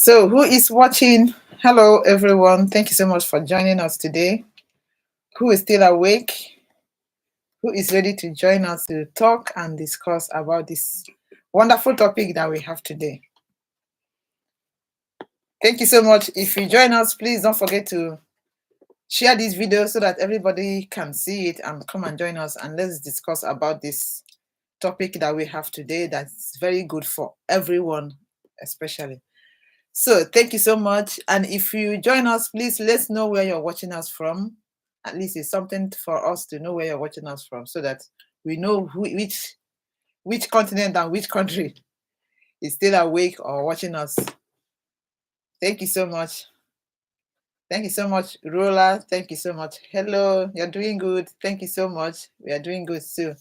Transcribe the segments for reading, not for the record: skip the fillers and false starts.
So, who is watching? Hello, everyone. Thank you so much for joining us today. Who is still awake? Who is ready to join us to talk and discuss about this wonderful topic that we have today? Thank you so much. If you join us, please don't forget to share this video so that everybody can see it and come and join us, and let's discuss about this topic that we have today that's very good for everyone, especially. So thank you so much. And if you join us, please let's know where you're watching us from. At least it's something for us to know where you're watching us from, so that we know which continent and which country is still awake or watching us. Thank you so much. Thank you so much, Rola. Thank you so much. Hello, you're doing good. Thank you so much. We are doing good too.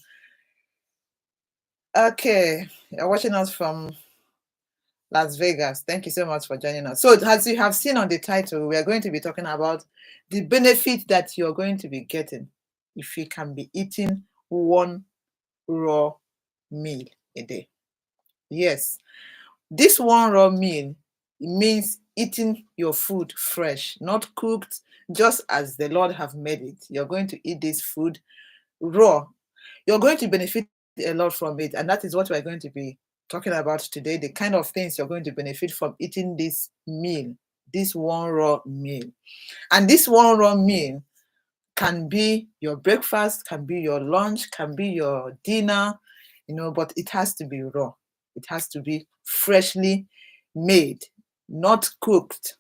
Okay, you're watching us from Las Vegas. Thank you so much for joining us. So, as you have seen on the title, we are going to be talking about the benefit that you're going to be getting if you can be eating one raw meal a day. Yes, this one raw meal means eating your food fresh, not cooked, just as the Lord have made it. You're going to eat this food raw. You're going to benefit a lot from it, and that is what we're going to be talking about today, the kind of things you're going to benefit from eating this meal, this one raw meal. And this one raw meal can be your breakfast, can be your lunch, can be your dinner, but it has to be raw. It has to be freshly made, not cooked.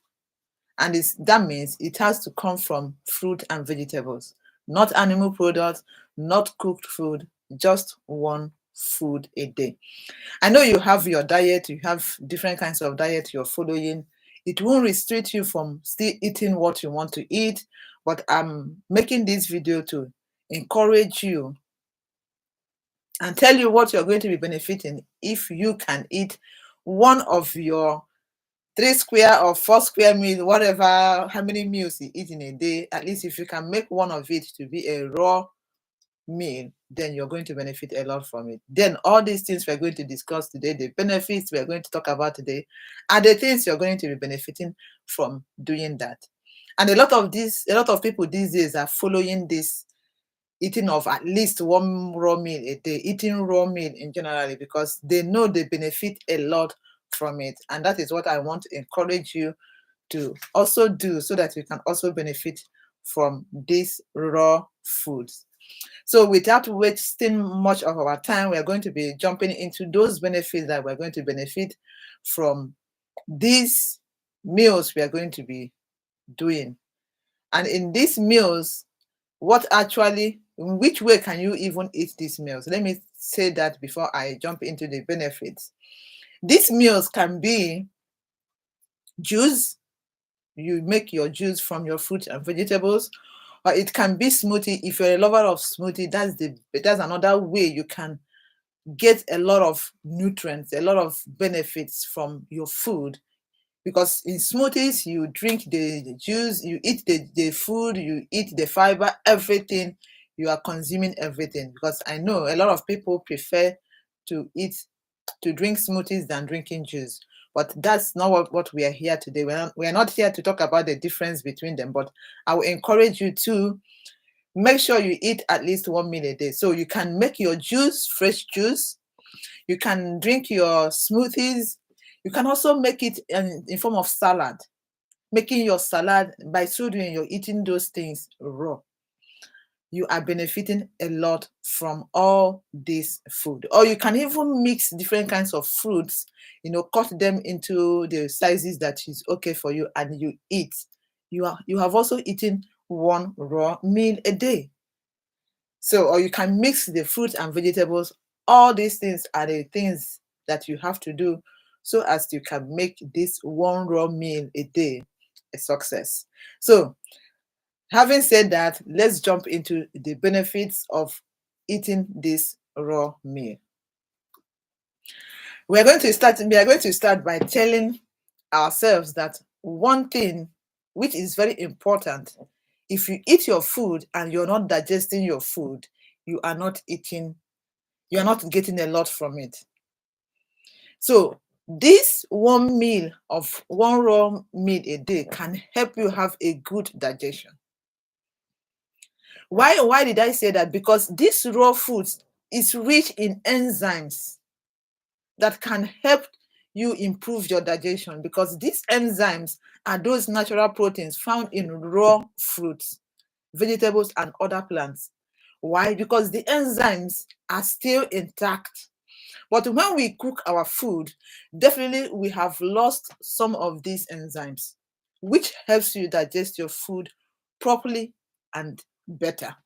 And that means it has to come from fruit and vegetables, not animal products, not cooked food, just one food a day. I know you have your diet, you have different kinds of diet you're following. It won't restrict you from still eating what you want to eat, but I'm making this video to encourage you and tell you what you're going to be benefiting if you can eat one of your 3 square or 4 square meal, whatever, how many meals you eat in a day. At least if you can make one of it to be a raw meal, then you're going to benefit a lot from it. Then all these things we're going to discuss today, the benefits we're going to talk about today, are the things you're going to be benefiting from doing that. And a lot of people these days are following this eating of at least one raw meal a day, eating raw meal in generally, because they know they benefit a lot from it. And that is what I want to encourage you to also do, so that you can also benefit from these raw foods. So without wasting much of our time, we're going to be jumping into those benefits that we're going to benefit from these meals we are going to be doing. And in these meals, in which way can you even eat these meals? Let me say that before I jump into the benefits. These meals can be juice. You make your juice from your fruit and vegetables, or it can be smoothie. If you're a lover of smoothie, that's another way you can get a lot of nutrients, a lot of benefits from your food. Because in smoothies, you drink the juice, you eat the food, you eat the fiber, everything. You are consuming everything. Because I know a lot of people prefer to drink smoothies than drinking juice. But that's not what we are here today. We are not here to talk about the difference between them. But I will encourage you to make sure you eat at least one meal a day. So you can make your juice, fresh juice. You can drink your smoothies. You can also make it in form of salad. Making your salad, by so doing, you're eating those things raw. You are benefiting a lot from all this food. Or you can even mix different kinds of fruits, cut them into the sizes that is okay for you, and you eat. You have also eaten one raw meal a day. So, or you can mix the fruits and vegetables. All these things are the things that you have to do so as you can make this one raw meal a day a success. So, having said that, let's jump into the benefits of eating this raw meal. We are going to start by telling ourselves that one thing which is very important: if you eat your food and you're not digesting your food, you are not getting a lot from it. So This one raw meal a day can help you have a good digestion. Why did I say that? Because this raw food is rich in enzymes that can help you improve your digestion, because these enzymes are those natural proteins found in raw fruits, vegetables, and other plants. Why? Because the enzymes are still intact. But when we cook our food, definitely we have lost some of these enzymes, which helps you digest your food properly and better.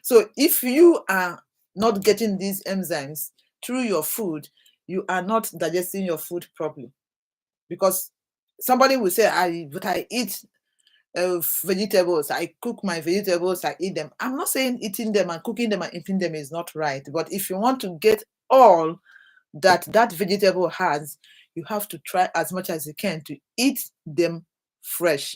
So if you are not getting these enzymes through your food, you are not digesting your food properly. Because somebody will say, but I eat vegetables, I cook my vegetables, I eat them. I'm not saying eating them and cooking them and eating them is not right. But if you want to get all that vegetable has, you have to try as much as you can to eat them fresh.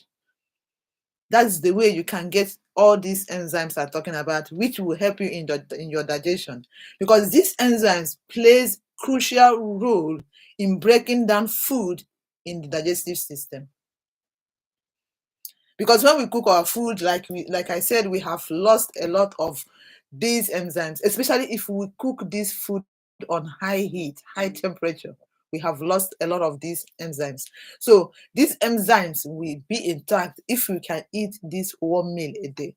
That's the way you can get all these enzymes I'm talking about, which will help you in your digestion. Because these enzymes plays crucial role in breaking down food in the digestive system. Because when we cook our food, like I said, we have lost a lot of these enzymes, especially if we cook this food on high heat, high temperature. We have lost a lot of these enzymes. So these enzymes will be intact if we can eat this one meal a day.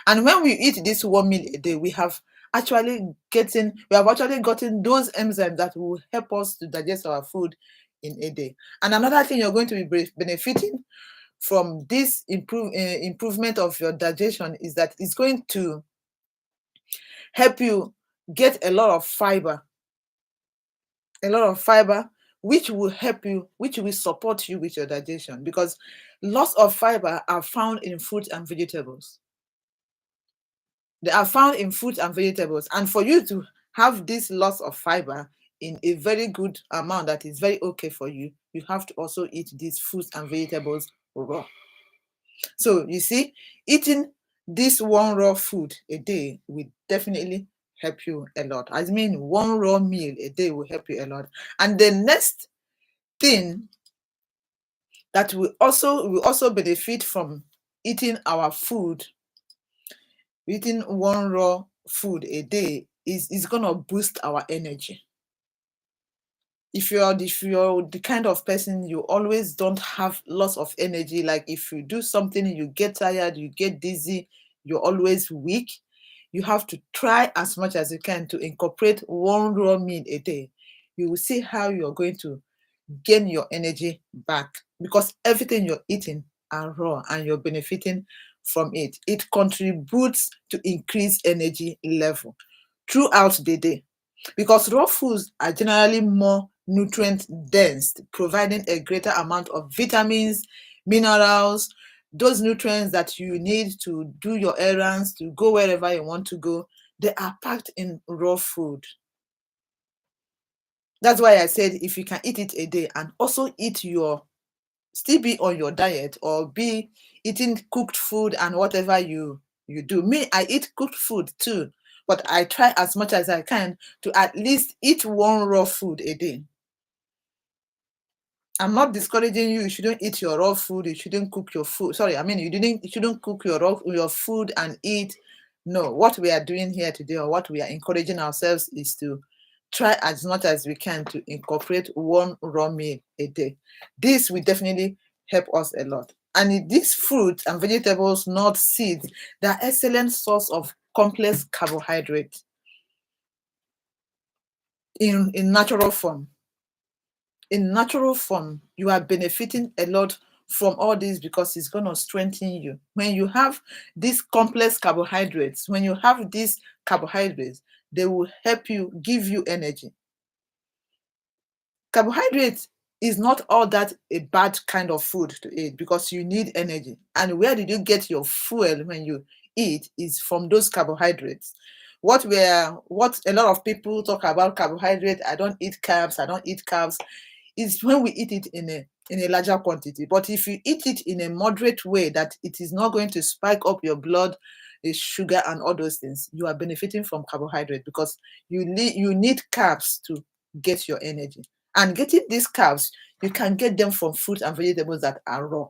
And when we eat this one meal a day, we have actually gotten those enzymes that will help us to digest our food in a day. And another thing you're going to be benefiting from this improvement of your digestion is that it's going to help you get a lot of fiber, which will help you, which will support you with your digestion, because lots of fiber are found in fruits and vegetables. They are found in fruits and vegetables. And for you to have this loss of fiber in a very good amount that is very okay for you, you have to also eat these fruits and vegetables raw. So you see, eating this one raw food a day will definitely help you a lot. I mean, one raw meal a day will help you a lot. And the next thing that we also benefit from eating our food, eating one raw food a day is gonna boost our energy. If you're the kind of person you always don't have lots of energy, like if you do something, you get tired, you get dizzy, you're always weak, you have to try as much as you can to incorporate one raw meal a day. You will see how you're going to gain your energy back, because everything you're eating are raw and you're benefiting from it. It contributes to increase energy level throughout the day, because raw foods are generally more nutrient dense, providing a greater amount of vitamins, minerals, those nutrients that you need to do your errands, to go wherever you want to go. They are packed in raw food. That's why I said if you can eat it a day and also still be on your diet or be eating cooked food and whatever you do. Me, I eat cooked food too, but I try as much as I can to at least eat one raw food a day. I'm not discouraging you. You shouldn't eat your raw food. You shouldn't cook your food. Sorry, I mean you shouldn't cook your food and eat. No, what we are doing here today, or what we are encouraging ourselves, is to try as much as we can to incorporate one raw meal a day. This will definitely help us a lot. And these fruits and vegetables, nuts, seeds, they are excellent source of complex carbohydrates in natural form. In natural form, you are benefiting a lot from all this, because it's going to strengthen you. When you have these complex carbohydrates, they will help you, give you energy. Carbohydrates is not all that a bad kind of food to eat, because you need energy. And where did you get your fuel when you eat? Is from those carbohydrates. What a lot of people talk about carbohydrate, I don't eat carbs, is when we eat it in a larger quantity. But if you eat it in a moderate way, that it is not going to spike up your blood sugar and all those things, you are benefiting from carbohydrate, because you need carbs to get your energy. And getting these carbs, you can get them from fruit and vegetables that are raw.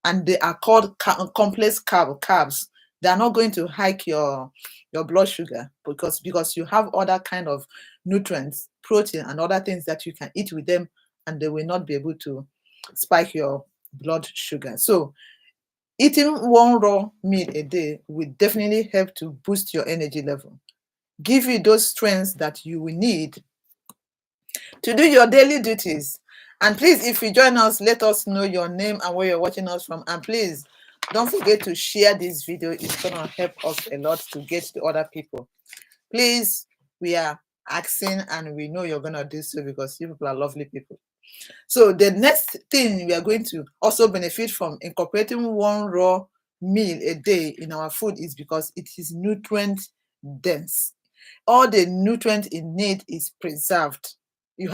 And they are called complex carbs. They are not going to hike your blood sugar because you have other kind of nutrients, protein, and other things that you can eat with them, and they will not be able to spike your blood sugar. So eating one raw meal a day will definitely help to boost your energy level, give you those strengths that you will need to do your daily duties. And please, if you join us, let us know your name and where you're watching us from. And please, don't forget to share this video. It's going to help us a lot to get to other people. Please, we are asking, and we know you're going to do so because you people are lovely people. So the next thing we are going to also benefit from incorporating one raw meal a day in our food is because it is nutrient dense. All the nutrient in it is preserved. You've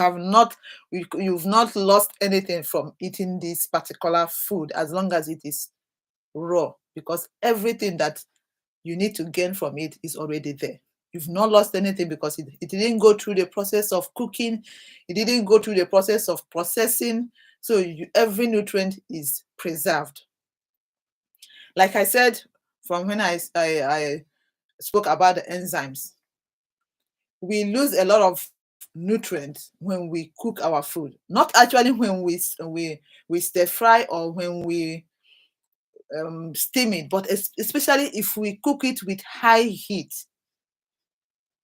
not lost anything from eating this particular food as long as it is raw, because everything that you need to gain from it is already there. You've not lost anything because it didn't go through the process of cooking. It didn't go through the process of processing. So every nutrient is preserved. Like I said, from when I spoke about the enzymes, we lose a lot of nutrients when we cook our food. Not actually when we stir fry or when we steam it, but especially if we cook it with high heat.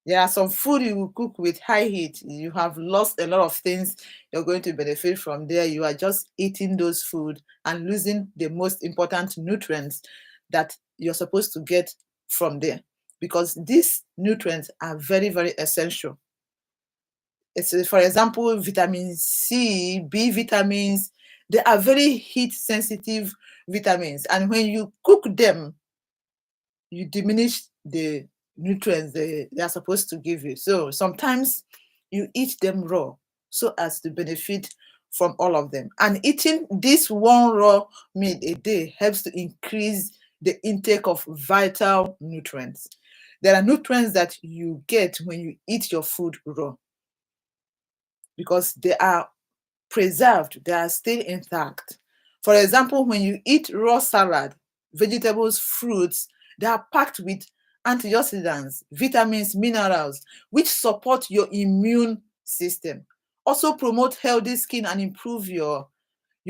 There are some food you will cook with high heat. You have lost a lot of things you're going to benefit from there. You are just eating those food and losing the most important nutrients that you're supposed to get from there, because these nutrients are very, very essential. It's, for example, vitamin C, B vitamins. They are very heat sensitive vitamins. And when you cook them, you diminish the nutrients they are supposed to give you. So sometimes you eat them raw so as to benefit from all of them. And eating this one raw meal a day helps to increase the intake of vital nutrients. There are nutrients that you get when you eat your food raw because they are preserved, they are still intact. For example, when you eat raw salad, vegetables, fruits, they are packed with antioxidants, vitamins, minerals, which support your immune system. Also promote healthy skin and improve your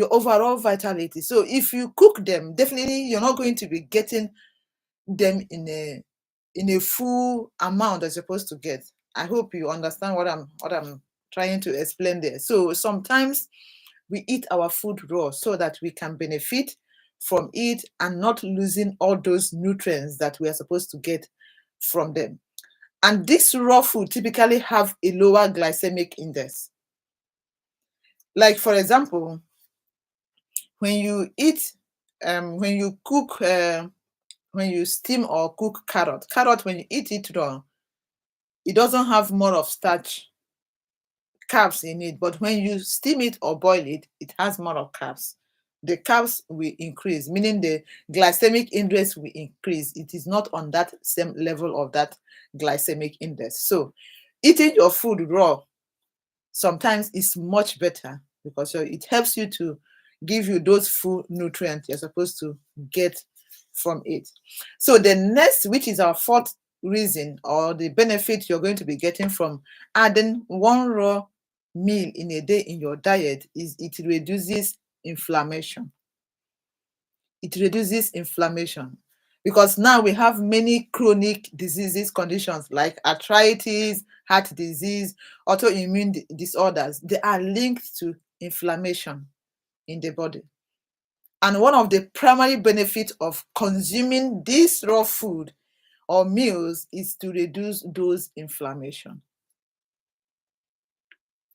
overall vitality. So if you cook them, definitely you're not going to be getting them in a full amount as you're supposed to get. I hope you understand what I'm trying to explain there. So sometimes we eat our food raw so that we can benefit from it and not losing all those nutrients that we are supposed to get from them. And this raw food typically have a lower glycemic index. Like, for example, when you eat, when you cook, when you steam or cook carrot, when you eat it raw, it doesn't have more of starch, carbs in it, but when you steam it or boil it, it has more of carbs. The carbs will increase, meaning the glycemic index will increase. It is not on that same level of that glycemic index. So eating your food raw sometimes is much better because it helps you to give you those full nutrients you're supposed to get from it. So the next, which is our fourth reason or the benefit you're going to be getting from adding one raw meal in a day in your diet, is it reduces inflammation. It reduces inflammation because now we have many chronic diseases, conditions like arthritis, heart disease, autoimmune disorders. They are linked to inflammation in the body. And one of the primary benefits of consuming this raw food or meals is to reduce those inflammation.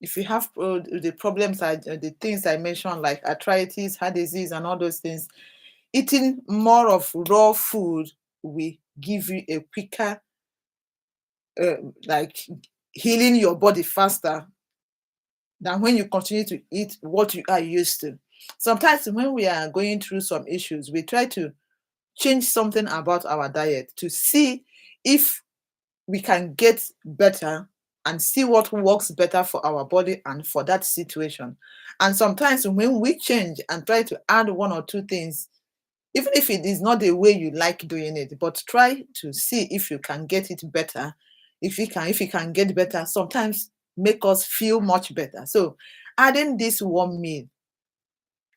If you have the problems, the things I mentioned, like arthritis, heart disease, and all those things, eating more of raw food will give you a quicker, like healing your body faster than when you continue to eat what you are used to. Sometimes when we are going through some issues, we try to change something about our diet to see if we can get better and see what works better for our body and for that situation. And sometimes when we change and try to add one or two things, even if it is not the way you like doing it, but try to see if you can get it better. If you can get better, sometimes make us feel much better. So adding this one meal,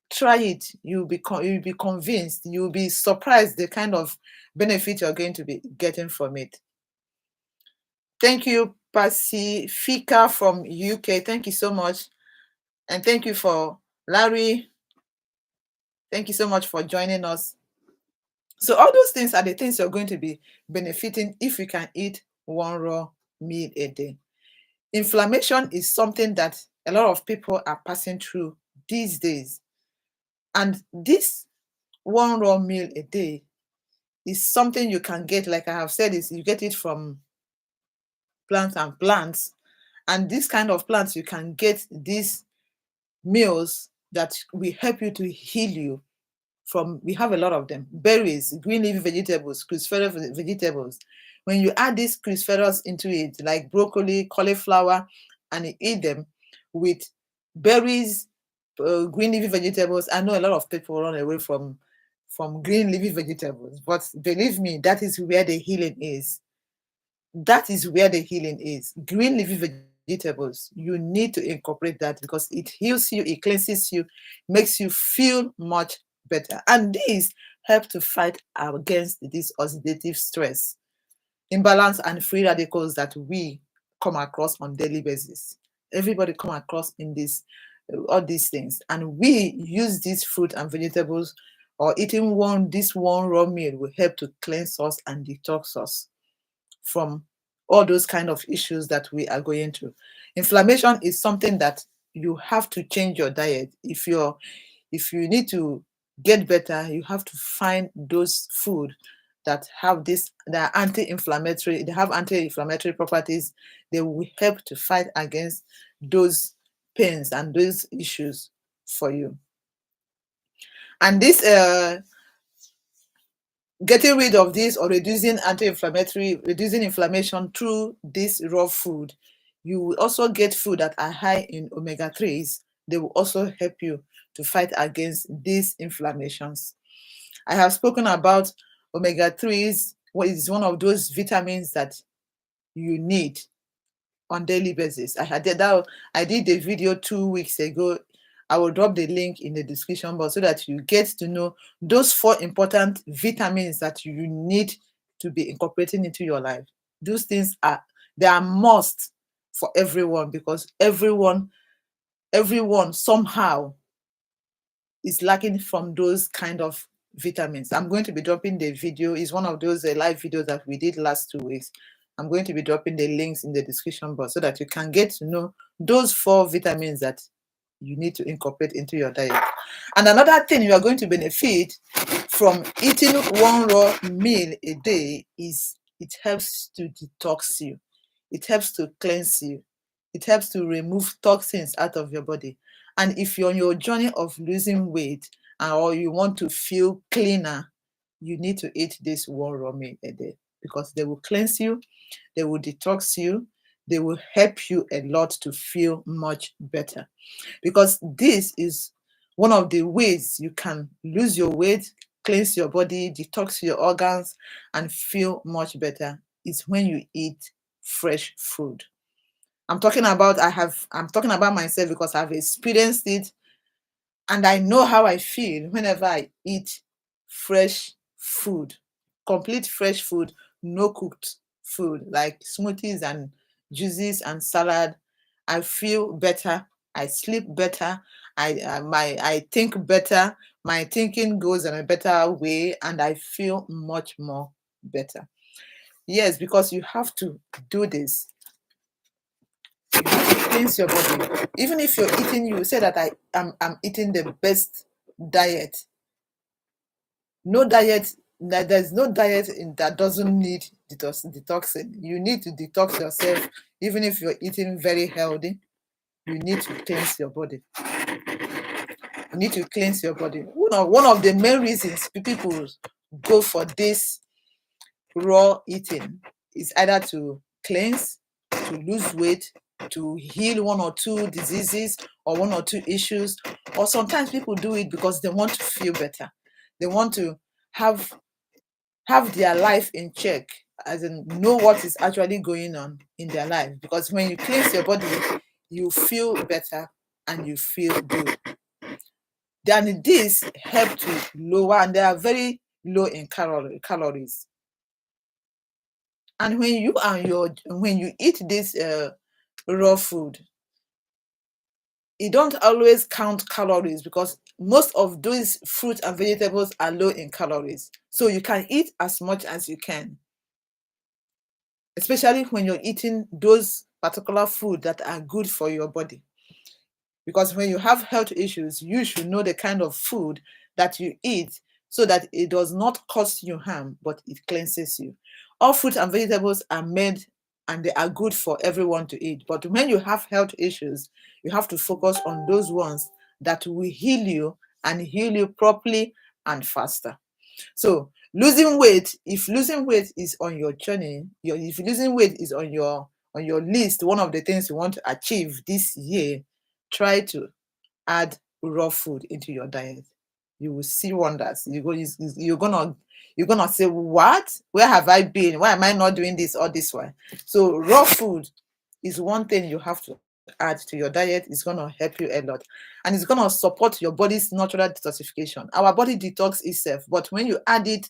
try it. You'll be convinced, you'll be surprised the kind of benefit you're going to be getting from it. Thank you, Pacifica from UK. Thank you so much. And thank you for Larry. Thank you so much for joining us. So all those things are the things you're going to be benefiting if you can eat one raw meal a day. Inflammation is something that a lot of people are passing through these days. And this one raw meal a day is something you can get, like I have said, is you get it from plants and plants. And this kind of plants, you can get these meals that will help you to heal you from. We have a lot of them: berries, green leafy vegetables, cruciferous vegetables. When you add these cruciferous into it, like broccoli, cauliflower, and you eat them with berries, green leafy vegetables. I know a lot of people run away from green leafy vegetables, but believe me, that is where the healing is. That is where the healing is. Green leafy vegetables, you need to incorporate that because it heals you, it cleanses you, makes you feel much better. And these help to fight against this oxidative stress, imbalance, and free radicals that we come across on daily basis. Everybody come across in this all these things, and we use these fruit and vegetables, or eating this one raw meal will help to cleanse us and detox us from all those kind of issues that we are going through. Inflammation is something that you have to change your diet. If you need to get better, you have to find those food that have this, they are anti-inflammatory, they have anti-inflammatory properties. They will help to fight against those pains and those issues for you. And this getting rid of this, or reducing inflammation through this raw food, you will also get food that are high in omega-3s. They will also help you to fight against these inflammations. I have spoken about omega-3s, what is one of those vitamins that you need on daily basis. I did a video 2 weeks ago. I will drop the link in the description box so that you get to know those 4 important vitamins that you need to be incorporating into your life. Those things they are must for everyone, because everyone somehow is lacking from those kind of vitamins. I'm going to be dropping the video. It's one of those live videos that we did last 2 weeks. I'm going to be dropping the links in the description box so that you can get to know those 4 vitamins that you need to incorporate into your diet. And another thing you are going to benefit from eating one raw meal a day is it helps to detox you. It helps to cleanse you. It helps to remove toxins out of your body. And if you're on your journey of losing weight, or you want to feel cleaner, you need to eat this one raw meal a day, because they will cleanse you, they will detox you, they will help you a lot to feel much better. Because this is one of the ways you can lose your weight, cleanse your body, detox your organs, and feel much better, is when you eat fresh food. I'm talking about myself, because I've experienced it, and I know how I feel whenever I eat fresh food, complete fresh food, no cooked food, like smoothies and juices and salad. I feel better. I sleep better. I think better. My thinking goes in a better way, and I feel much more better. Yes, because you have to do this. You have to cleanse your body. Even if you're eating, you say that I'm eating the best diet. There's no diet that doesn't need detoxing. You need to detox yourself. Even if you're eating very healthy, you need to cleanse your body. You need to cleanse your body. One of the main reasons people go for this raw eating is either to cleanse to lose weight, to heal one or two diseases or one or two issues, or sometimes people do it because they want to feel better. They want to have their life in check, as in know what is actually going on in their life. Because when you cleanse your body, you feel better and you feel good. Then this help to lower, and they are very low in calories. And when you eat this raw food, you don't always count calories, because most of those fruits and vegetables are low in calories. So you can eat as much as you can, especially when you're eating those particular food that are good for your body. Because when you have health issues, you should know the kind of food that you eat, so that it does not cause you harm, but it cleanses you. All fruits and vegetables are made and they are good for everyone to eat. But when you have health issues, you have to focus on those ones that will heal you, and heal you properly and faster. So losing weight, if losing weight is on your journey, if losing weight is on your list, one of the things you want to achieve this year, try to add raw food into your diet. You will see wonders. You're gonna say, what? Where have I been? Why am I not doing this or this way? So raw food is one thing you have to add to your diet. It's gonna help you a lot, and it's gonna support your body's natural detoxification. Our body detox itself, but when you add it,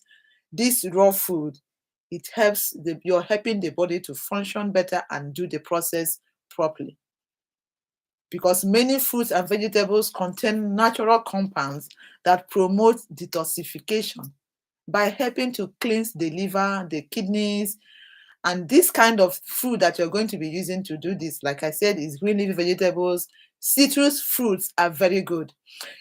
this raw food, it helps you're helping the body to function better and do the process properly. Because many fruits and vegetables contain natural compounds that promote detoxification by helping to cleanse the liver, the kidneys, and this kind of food that you're going to be using to do this, like I said, is green leafy vegetables. Citrus fruits are very good.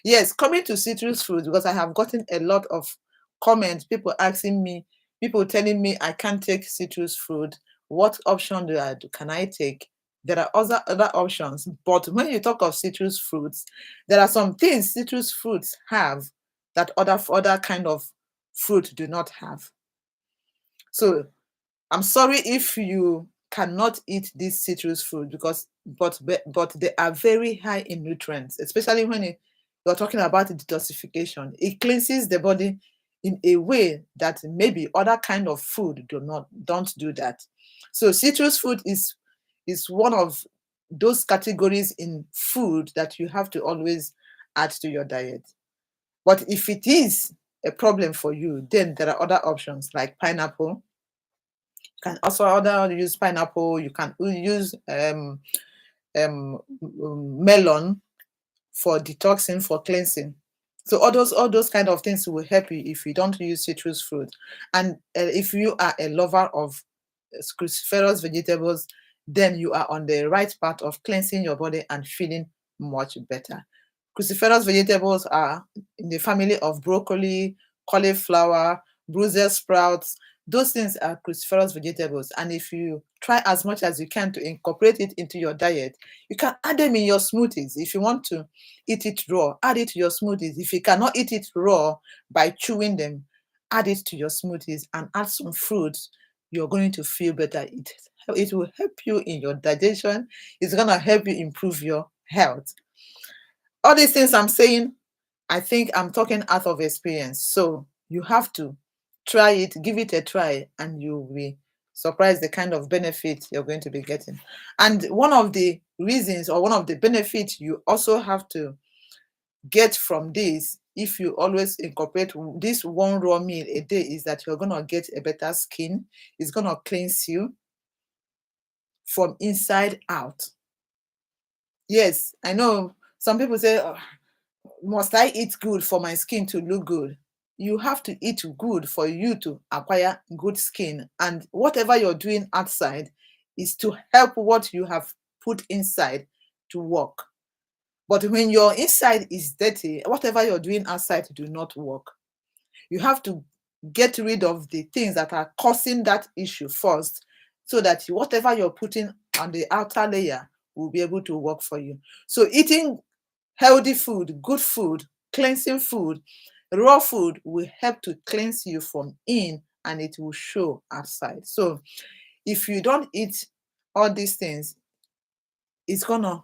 Yes, coming to citrus fruits, because I have gotten a lot of comments, people asking me, people telling me I can't take citrus fruit. What option can I take? There are other options, but when you talk of citrus fruits, there are some things citrus fruits have that other kind of fruit do not have. So I'm sorry if you cannot eat this citrus fruit, because but they are very high in nutrients, especially when you're talking about detoxification. It cleanses the body in a way that maybe other kind of food don't do that. So citrus fruit is one of those categories in food that you have to always add to your diet. But if it is a problem for you, then there are other options like pineapple. Can also other use pineapple. You can use melon for detoxing, for cleansing. So all those kind of things will help you if you don't use citrus fruit. And if you are a lover of cruciferous vegetables, then you are on the right path of cleansing your body and feeling much better. Cruciferous vegetables are in the family of broccoli, cauliflower, Brussels sprouts. Those things are cruciferous vegetables. And if you try as much as you can to incorporate it into your diet, you can add them in your smoothies. If you want to eat it raw, add it to your smoothies. If you cannot eat it raw by chewing them, add it to your smoothies and add some fruits. You're going to feel better. It will help you in your digestion. It's going to help you improve your health. All these things I'm saying, I think I'm talking out of experience. So you have to try it, give it a try, and you'll be surprised the kind of benefit you're going to be getting. And one of the reasons, or one of the benefits you also have to get from this, if you always incorporate this one raw meal a day, is that you're going to get a better skin. It's going to cleanse you from inside out. Yes, I know some people say, "Oh, must I eat good for my skin to look good?" You have to eat good for you to acquire good skin. And whatever you're doing outside is to help what you have put inside to work. But when your inside is dirty, whatever you're doing outside do not work. You have to get rid of the things that are causing that issue first, so that whatever you're putting on the outer layer will be able to work for you. So eating healthy food, good food, cleansing food, raw food will help to cleanse you from in, and it will show outside. So if you don't eat all these things, it's gonna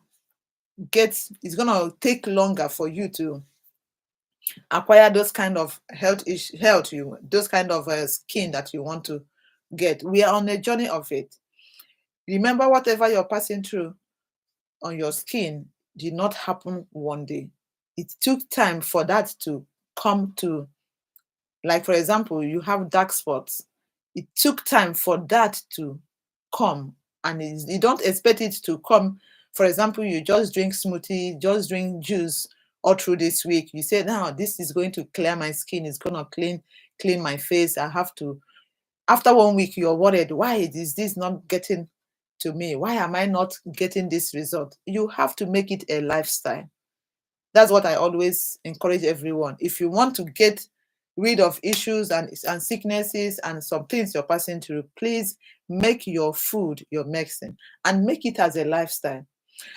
it's gonna take longer for you to acquire those kind of health you those kind of skin that you want to get. We are on a journey of it. Remember, whatever you're passing through on your skin did not happen one day. It took time for that to come to, like, for example, you have dark spots. It took time for that to come, and you don't expect it to come. For example, you just drink smoothie, just drink juice all through this week. You say, now this is going to clear my skin, it's going to clean my face. I have to. After 1 week, you're worried. Why is this not getting to me? Why am I not getting this result? You have to make it a lifestyle. That's what I always encourage everyone. If you want to get rid of issues and sicknesses and some things you're passing through, please make your food your medicine and make it as a lifestyle.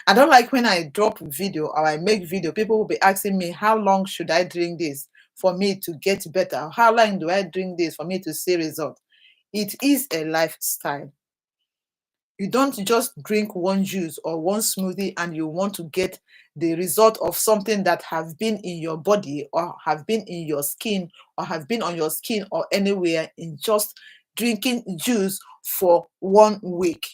I don't like when I drop video or I make video, people will be asking me, how long should I drink this for me to get better? How long do I drink this for me to see results? It is a lifestyle. You don't just drink one juice or one smoothie and you want to get the result of something that have been in your body or have been in your skin or have been on your skin or anywhere in just drinking juice for 1 week.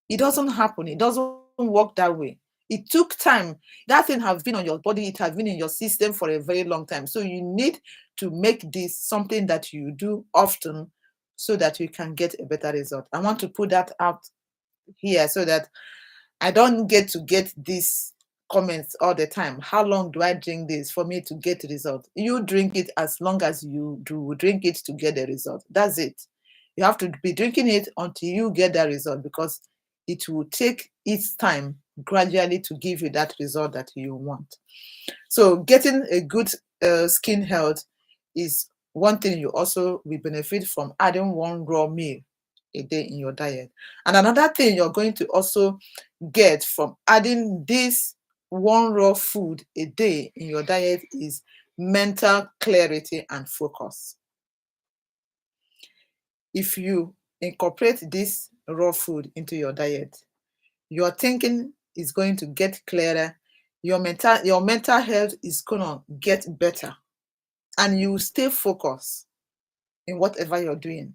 It doesn't happen. It doesn't work that way. It took time. That thing has been on your body. It has been in your system for a very long time. So you need to make this something that you do often so that you can get a better result. I want to put that out here so that I don't get these comments all the time. How long do I drink this for me to get result? You drink it as long as you do drink it to get the result. That's it. You have to be drinking it until you get that result, because it will take its time gradually to give you that result that you want. So getting a good skin health is one thing you also will benefit from adding one raw meal a day in your diet. And another thing you're going to also get from adding this one raw food a day in your diet is mental clarity and focus. If you incorporate this raw food into your diet, your thinking is going to get clearer, your mental health is gonna get better, and you stay focused in whatever you're doing.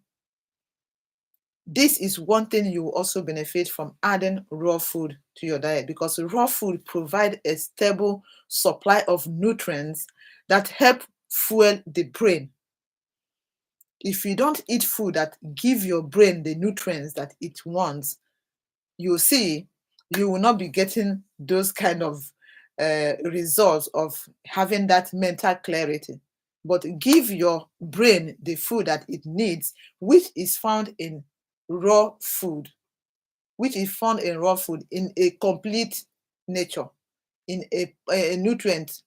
This is one thing you will also benefit from adding raw food to your diet, because raw food provide a stable supply of nutrients that help fuel the brain. If you don't eat food that give your brain the nutrients that it wants, you see, you will not be getting those kind of results of having that mental clarity. But give your brain the food that it needs, which is found in raw food, in a complete nature, in a nutrient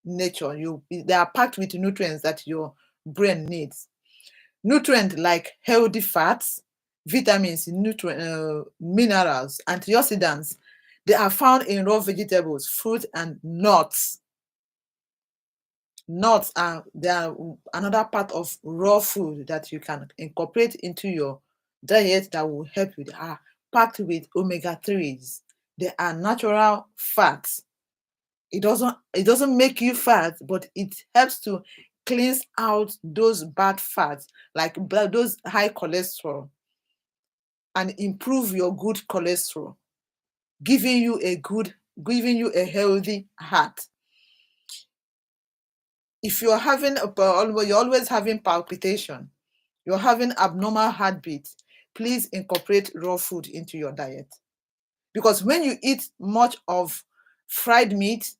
nature. They are packed with nutrients that your brain needs. Nutrients like healthy fats, vitamins, minerals, antioxidants, they are found in raw vegetables, fruit, and nuts. Nuts are another part of raw food that you can incorporate into your diet that will help you. They are packed with omega-3s. They are natural fats. It doesn't make you fat, but it helps to cleanse out those bad fats, like those high cholesterol, and improve your good cholesterol, giving you a healthy heart. If you're always having palpitation, you're having abnormal heartbeat, please incorporate raw food into your diet. Because when you eat much of fried meat,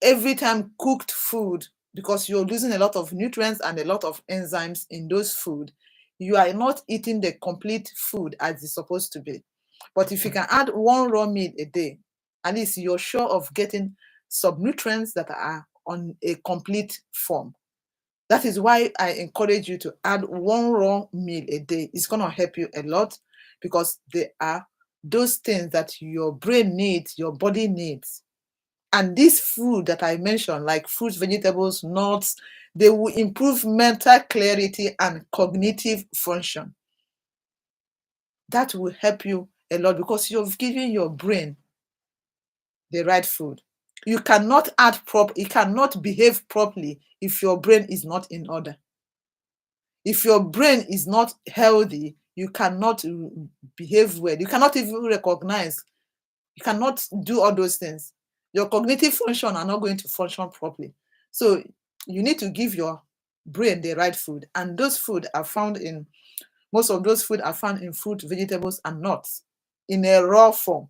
every time cooked food, because you're losing a lot of nutrients and a lot of enzymes in those food, you are not eating the complete food as it's supposed to be. But if you can add one raw meal a day, at least you're sure of getting some nutrients that are on a complete form. That is why I encourage you to add one raw meal a day. It's going to help you a lot, because they are those things that your brain needs, your body needs. And this food that I mentioned, like fruits, vegetables, nuts, they will improve mental clarity and cognitive function. That will help you a lot because you've given your brain the right food. You cannot it cannot behave properly if your brain is not in order. If your brain is not healthy, you cannot behave well. You cannot even recognize. You cannot do all those things. Your cognitive function are not going to function properly. So you need to give your brain the right food. And those food are found in, most of those food are found in fruit, vegetables, and nuts in a raw form.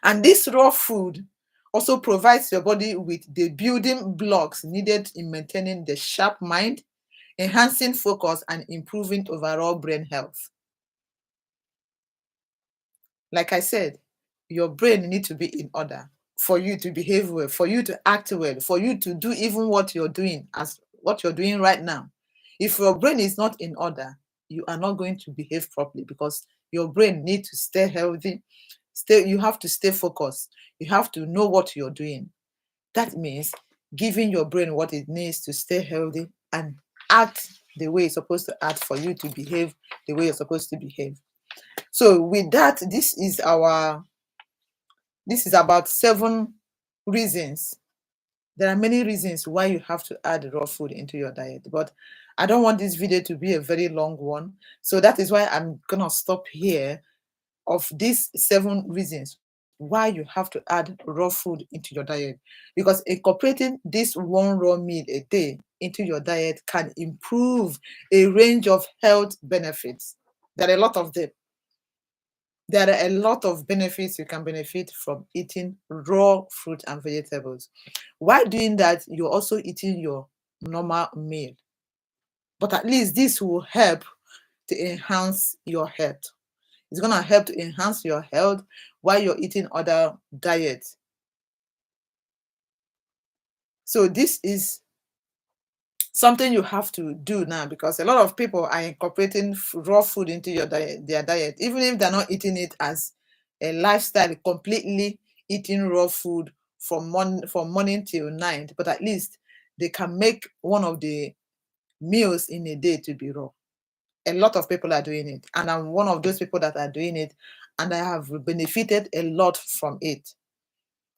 And this raw food also provides your body with the building blocks needed in maintaining the sharp mind, enhancing focus, and improving overall brain health. Like I said, your brain needs to be in order for you to behave well, for you to act well, for you to do even what you're doing, as what you're doing right now. If your brain is not in order, you are not going to behave properly because your brain needs to stay healthy. You have to stay focused. You have to know what you're doing. That means giving your brain what it needs to stay healthy and act the way it's supposed to act for you to behave the way you're supposed to behave. So with that, this is about 7 reasons. There are many reasons why you have to add raw food into your diet, but I don't want this video to be a very long one. So that is why I'm gonna stop here of these 7 reasons why you have to add raw food into your diet, because incorporating this one raw meal a day into your diet can improve a range of health benefits. There are a lot of them. There are a lot of benefits you can benefit from eating raw fruit and vegetables. While doing that, you're also eating your normal meal. But at least this will help to enhance your health. It's going to help to enhance your health while you're eating other diets. So this is something you have to do now, because a lot of people are incorporating raw food into their diet, even if they're not eating it as a lifestyle, completely eating raw food from morning till night, but at least they can make one of the meals in a day to be raw. A lot of people are doing it, and I'm one of those people that are doing it, and I have benefited a lot from it.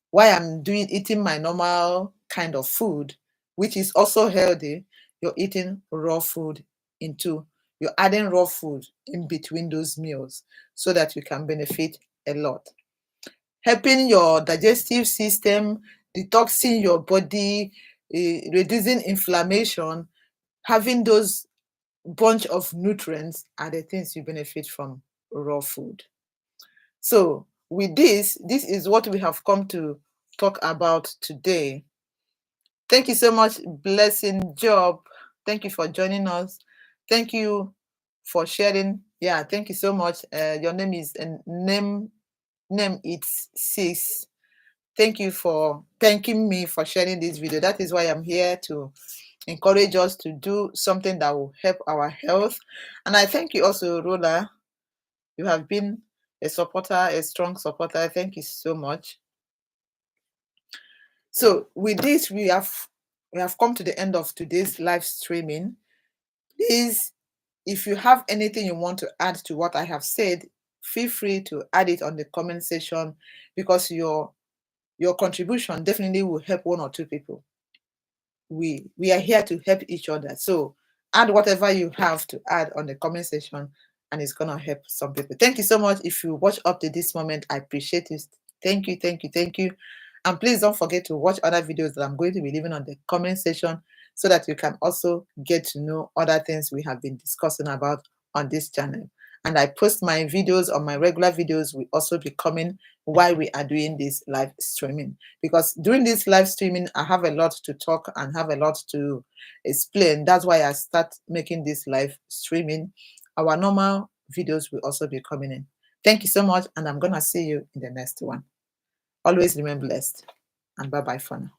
While I'm eating my normal kind of food, which is also healthy, you're eating raw food you're adding raw food in between those meals so that you can benefit a lot. Helping your digestive system, detoxing your body, reducing inflammation, having those bunch of nutrients are the things you benefit from raw food. So with this is what we have come to talk about today. Thank you so much, Blessing Job. Thank you for joining us. Thank you for sharing. Yeah, thank you so much. Your name is name it's 6. Thank you for thanking me for sharing this video. That is why I'm here, to encourage us to do something that will help our health. And I thank you also, Rola. You have been a supporter, a strong supporter. Thank you so much. So with this, we have come to the end of today's live streaming. Please, if you have anything you want to add to what I have said, feel free to add it on the comment section, because your contribution definitely will help 1 or 2 people. We are here to help each other. So add whatever you have to add on the comment section, and it's gonna help some people. Thank you so much. If you watch up to this moment, I appreciate it. Thank you, thank you, thank you. And please don't forget to watch other videos that I'm going to be leaving on the comment section, so that you can also get to know other things we have been discussing about on this channel. And I post my videos, on my regular videos will also be coming while we are doing this live streaming, because during this live streaming I have a lot to talk and have a lot to explain. That's why I start making this live streaming. Our normal videos will also be coming in. Thank you so much, and I'm gonna see you in the next one. Always remain blessed, and bye bye for now.